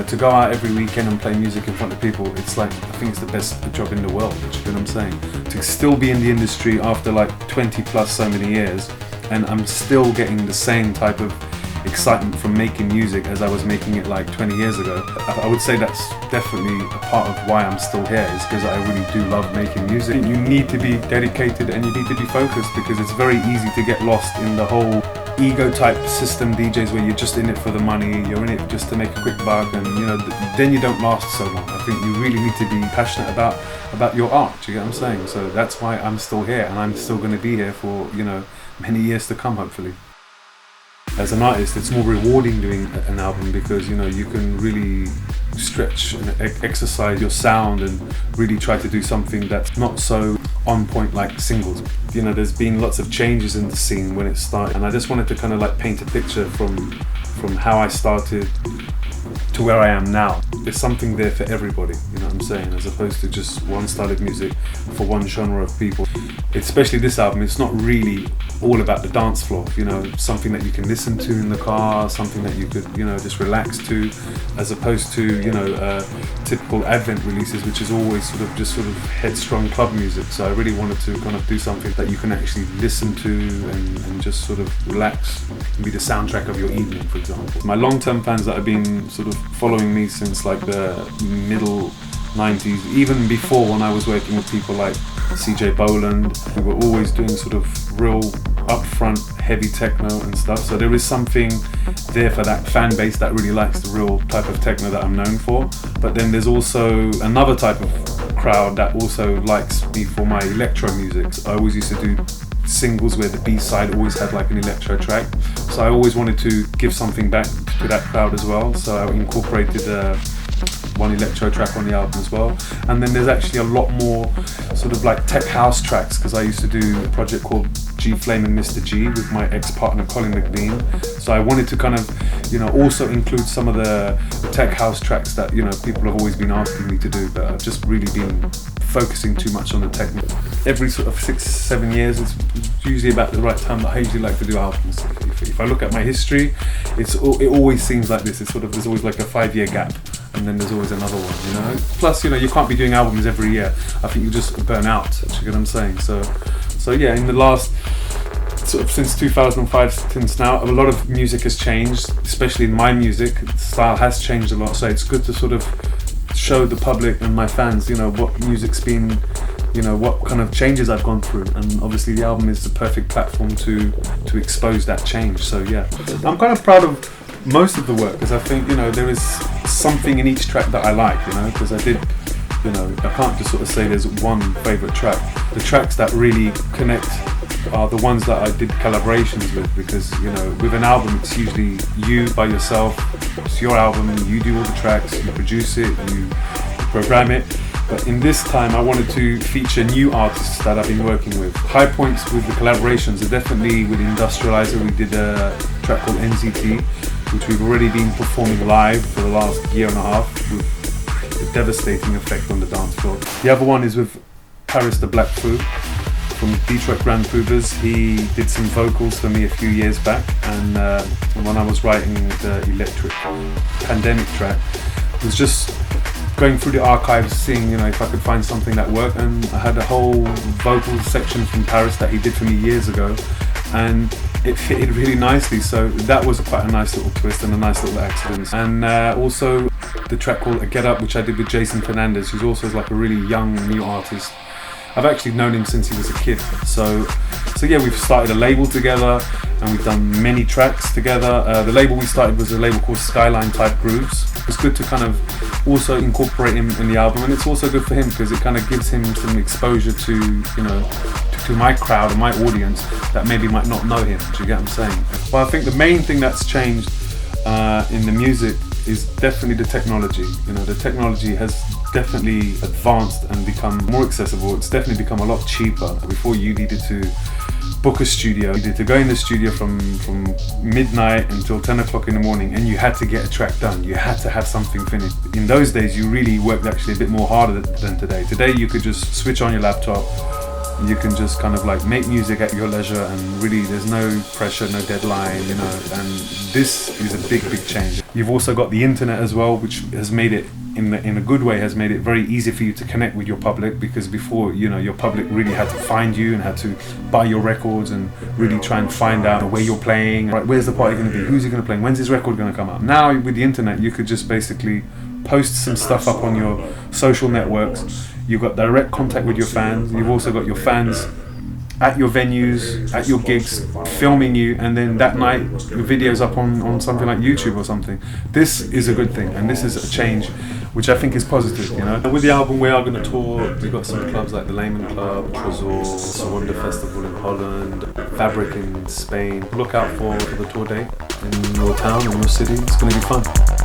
to go out every weekend and play music in front of people, it's like, I think it's the best job in the world, you know what I'm saying? To still be in the industry after like 20 plus so many years, and I'm still getting the same type of excitement from making music as I was making it like 20 years ago. I would say that's definitely a part of why I'm still here, is because I really do love making music. You need to be dedicated and you need to be focused, because it's very easy to get lost in the whole ego type system DJs where you're just in it for the money, you're in it just to make a quick buck, and you know, then you don't last so long. I think you really need to be passionate about your art, do you get what I'm saying? So that's why I'm still here, and I'm still going to be here for, you know, many years to come, hopefully. As an artist, it's more rewarding doing an album, because you know, you can really stretch and exercise your sound and really try to do something that's not so on point like singles. You know, there's been lots of changes in the scene when it started, and I just wanted to kind of like paint a picture from how I started to where I am now. There's something there for everybody, you know what I'm saying, as opposed to just one style of music for one genre of people. Especially this album, it's not really all about the dance floor, you know, something that you can listen to in the car, something that you could, you know, just relax to, as opposed to, you know, typical Advent releases, which is always sort of headstrong club music. So I really wanted to kind of do something that you can actually listen to and just sort of relax, and be the soundtrack of your evening, for example. My long-term fans that have been sort of following me since like the middle 90s, even before, when I was working with people like CJ Boland, we were always doing sort of real upfront heavy techno and stuff. So there is something there for that fan base that really likes the real type of techno that I'm known for. But then there's also another type of crowd that also likes me for my electro music. So I always used to do singles where the B-side always had like an electro track. So I always wanted to give something back to that crowd as well. So I incorporated one electro track on the album as well. And then there's actually a lot more sort of like tech house tracks, because I used to do a project called G Flame and Mr. G with my ex-partner Colin McBean. So I wanted to kind of, you know, also include some of the tech house tracks that, you know, people have always been asking me to do, but I've just really been focusing too much on the techno. Every sort of 6-7 years is usually about the right time that I usually like to do albums. If I look at my history, it always seems like this. It's sort of, there's always like a 5-year gap, and then there's always another one, you know. Plus, you know, you can't be doing albums every year. I think you just burn out, you get what I'm saying? So yeah, in the last sort of since 2005 since now, a lot of music has changed, especially in my music. The style has changed a lot, so it's good to sort of show the public and my fans, you know, what music's been, you know, what kind of changes I've gone through, and obviously the album is the perfect platform to expose that change. So yeah, I'm kind of proud of most of the work, because I think, you know, there is something in each track that I like, you know, because I did, you know, I can't just sort of say there's one favourite track. The tracks that really connect are the ones that I did collaborations with, because, you know, with an album it's usually you by yourself, it's your album, you do all the tracks, you produce it, you program it. But in this time I wanted to feature new artists that I've been working with. High points with the collaborations are definitely with Industrializer. We did a track called NZT, which we've already been performing live for the last year and a half, with a devastating effect on the dance floor. The other one is with Paris the Black Foo from Detroit Grand Poobahs. He did some vocals for me a few years back, and when I was writing the Electric Pandemic track, I was just going through the archives, seeing, you know, if I could find something that worked, and I had a whole vocal section from Paris that he did for me years ago, and it fitted really nicely. So that was quite a nice little twist and a nice little accident. And also the track called A Get Up, which I did with Jason Fernandez, who's also like a really young new artist. I've actually known him since he was a kid. So yeah, we've started a label together, and we've done many tracks together. The label we started was a label called Skyline Type Grooves. It's good to kind of also incorporate him in the album, and it's also good for him because it kind of gives him some exposure to, you know, to my crowd and my audience that maybe might not know him. Do you get what I'm saying? Well, I think the main thing that's changed in the music is definitely the technology. You know, the technology has definitely advanced and become more accessible. It's definitely become a lot cheaper. Before, you needed to book a studio. You needed to go in the studio from midnight until 10 o'clock in the morning, and you had to get a track done. You had to have something finished. In those days, you really worked actually a bit more harder than today. Today, you could just switch on your laptop, You can just kind of like make music at your leisure, and really there's no pressure, no deadline, you know, and this is a big change. You've also got the internet as well, which has made it, in a good way, has made it very easy for you to connect with your public, because before, you know, your public really had to find you and had to buy your records and really try and find out where you're playing, right, where's the party going to be, who's he going to play, when's his record going to come out. Now with the internet you could just basically post some stuff up on your social networks. You've got direct contact with your fans. You've also got your fans at your venues, at your gigs, filming you, and then that night your videos up on something like YouTube or something. This is a good thing, and this is a change which I think is positive, you know. And with the album we are going to tour. We've got some clubs like the Layman Club, Tresor, Sawanda Festival in Holland, Fabric in Spain. Look out for the tour date in your town, in your city. It's going to be fun.